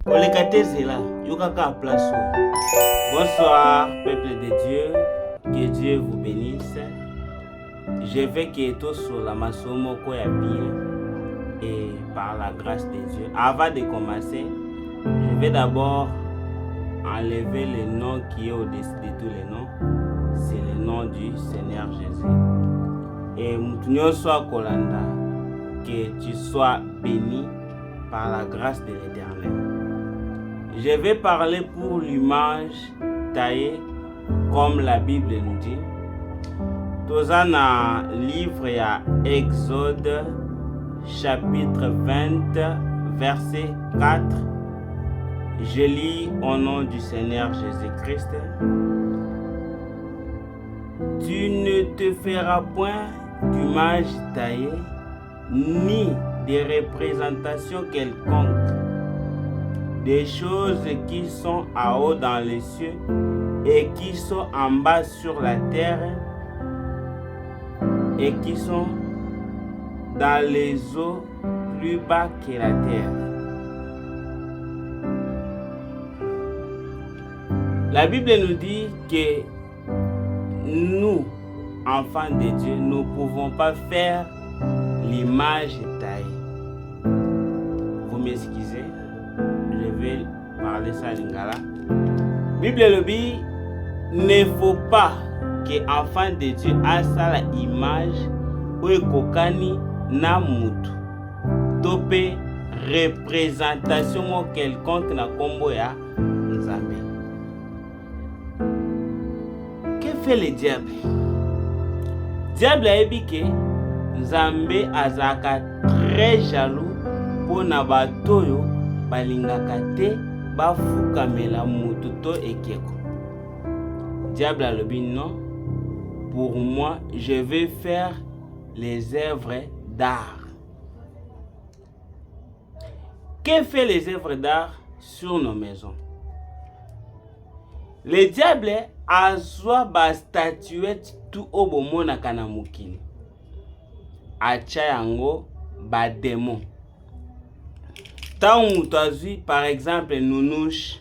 Olekatezela, yokaka place. Bonsoir, peuple de Dieu. Que Dieu vous bénisse. Je vais quitter sur la masomo koya bien et par la grâce de Dieu. Avant de commencer, je vais d'abord enlever le nom qui est au-dessus de tous les noms. C'est le nom du Seigneur Jésus. Et Moutounio soit Kolanda, que tu sois béni par la grâce de l'Éternel. Je vais parler pour l'image taillée comme la Bible nous dit. Dans le livre il y a Exode chapitre 20 verset 4. Je lis au nom du Seigneur Jésus-Christ. Tu ne te feras point d'image taillée ni de représentation quelconque des choses qui sont en haut dans les cieux et qui sont en bas sur la terre et qui sont dans les eaux plus bas que la terre. La Bible nous dit que nous, enfants de Dieu, nous ne pouvons pas faire l'image taillée. Vous m'excusez, je vais parler ça en lingala. Bible le dit, ne faut pas que enfant de Dieu a sa image ou ekokani na mutu. Topé représentation quelconque na kombo ya Nzambe. Que fait le diable? Diable a dit que Nzambe azaka très jaloux pour na batoyo balingaka te bafukamela mutu to ekeko. Diable a le dit non. Pour moi, je vais faire les œuvres d'art. Que fait les œuvres d'art sur nos maisons? Le diable a soit ba statuette tout au bomona kana mukili. Acha yango ba démon. Tant ou t'azui par exemple nounouche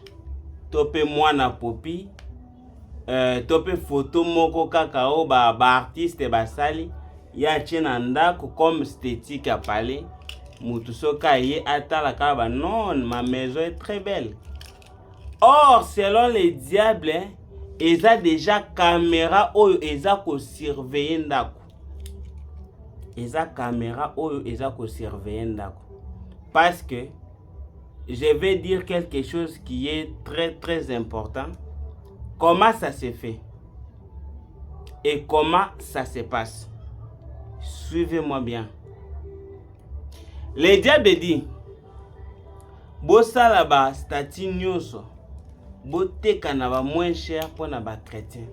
topé mwana popi. Topé photo moko kaka o ba artiste basali ya chena ndako comme esthétique à parler mutu soka ye atala kaba non ma maison est très belle. Or selon les diables ils a déjà caméra oyo eza ko surveiller ndako. Eza caméra oyo eza ko surveiller ndako. Parce que je vais dire quelque chose qui est très important. Comment ça se fait et comment ça se passe? Suivez-moi bien. Le diable dit, bosala ba statue nyoso, boteka na ba moins cher pour na ba chrétien.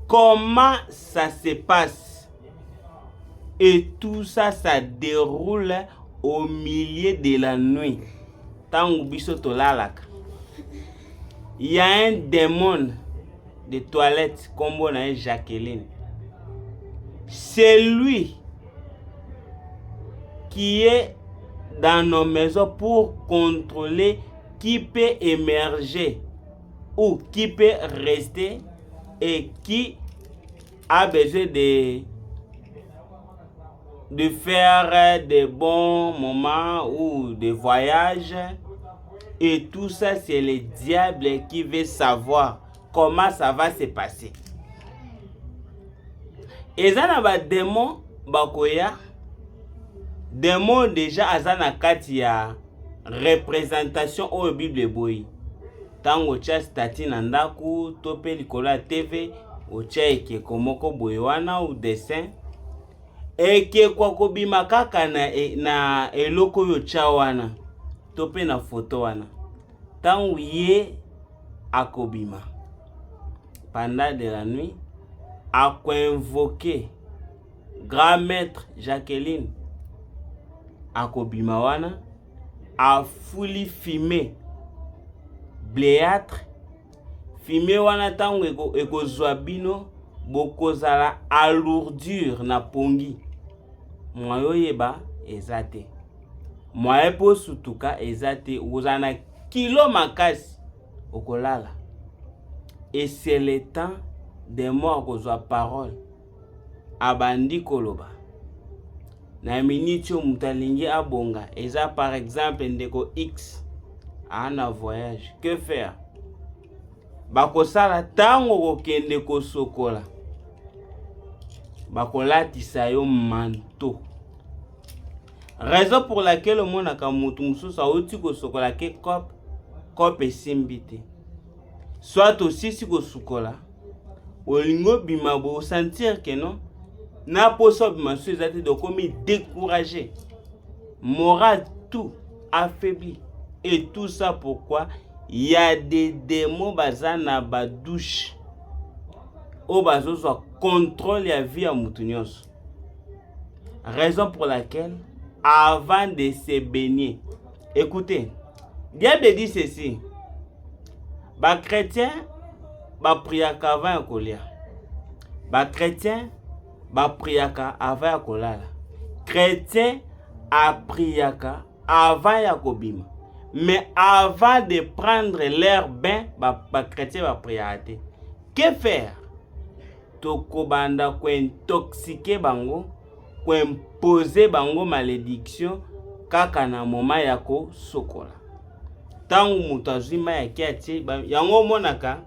Comment ça se passe? Et tout ça, ça déroule au milieu de la nuit. Tangu biso tolalaka. Il y a un démon de toilette comme on a Jacqueline. C'est lui qui est dans nos maisons pour contrôler qui peut émerger ou qui peut rester et qui a besoin de faire des bons moments ou des voyages. Et tout ça, c'est le diable qui veut savoir comment ça va se passer. Et ça, na ba démon bakoya. Démon déjà azana kati ya représentation au Bible boy. Tango cha stati na ndaku tope likola TV ocha eke komoko boywana ou dessin. Eke kwa kobima kaka na eloko yo chawana. Tope na photo wana. Tango ye akobima. Pendant de la nuit, a invoqué grand maître Jacqueline akobima wana a fuli fumé bléâtre fumé wana tango ekozwa bino bokozala alourdir na pongi mwayo yeba ezate mwaye po sutuka ezate ozana kilo makasi okolala. Et c'est le temps de mort kozwa parole abandi koloba na minute mutu alingi abonga eza par exemple ndeko X ana voyage. Que faire? Bakosala tango kokende kosokola bakolatisa yo manteau. Raison pour laquelle omonaka mutu mususu auti kosokola ke kope esimbi te. Soit osisi kosukola olingo bima bo sentir que non na poso bima so ezate de komi découragé, moral tout affaibli. Et tout ça pourquoi il y a des démons bazana ba douche o bazo so contrôle la vie à mutu nyonso. Raison pour laquelle avant de se baigner, écoutez, diable dit ceci: ba chrétien ba priaka avant ya kolia, ba chrétien ba priaka avant ya kolala, chrétien a priaka avant ya kobima, mais avant de prendre leur bain ba chrétien ba priate. Que faire? Tokobanda ko intoxiquer bango, ko imposer bango malédiction kaka na moma ya ko sokola. Tangu mutu azwima ya kiati yango monaka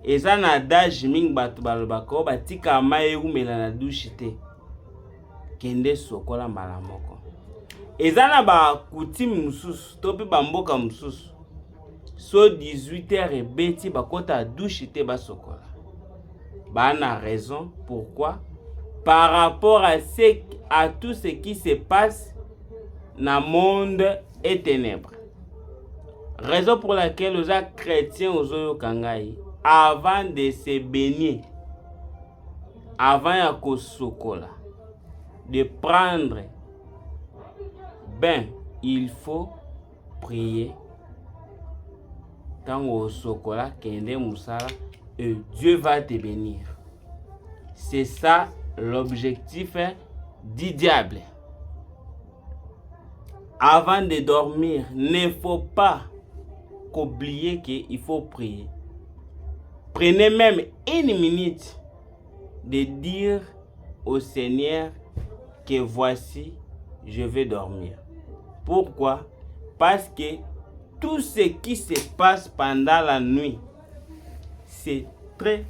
eza na adage mingi batu balobaka batika mai eumela na douche te, kende sokola mbala moko. Eza na ba coutume mususu to pe bamboka mususu so 18h ebeti bakota douche te basokola. Bana raison pourquoi par rapport à tout ce qui se passe dans le monde et ténèbres. Raison pour laquelle les chrétiens aux kangai avant de se baigner, avant ya kosokola, de prendre bain, il faut prier. Tant au sokola kende musala et Dieu va te bénir. C'est ça l'objectif du diable. Avant de dormir, ne faut pas oublier qu'il faut prier. Prenez même une minute de dire au Seigneur que voici, je vais dormir. Pourquoi? Parce que tout ce qui se passe pendant la nuit, c'est très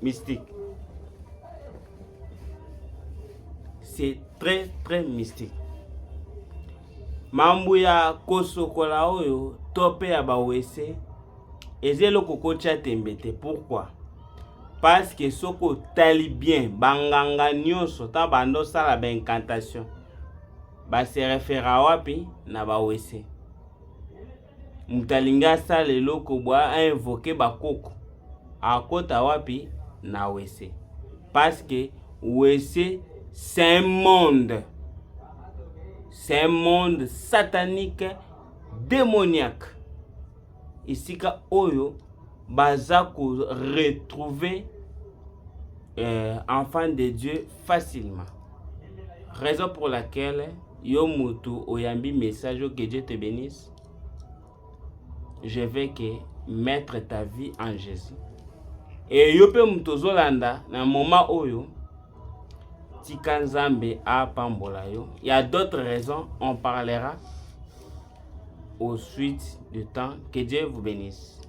mystique. C'est très mystique. Mambo ya kosokola oyo tope ya bawese ezelo kokocha tembete. Pourquoi? Parce que soko tali bien banganga nyonso ta bando sala ba incantation ba se refera wapi na bawese. Mutalinga sala eloko bwa a invoquer bakoko akota wapi na wese. Parce que wese c'est un monde. C'est un monde satanique, démoniaque. Ici, oyo bazako retrouver enfant de Dieu facilement. Raison pour laquelle yo mutu oyambi message que Dieu te bénisse. Je veux que mettre ta vie en Jésus. Et yo pe mutu zolanda na moment oyo tika nzambe apambola yo. Il y a d'autres raisons, on parlera au suite du temps. Que Dieu vous bénisse.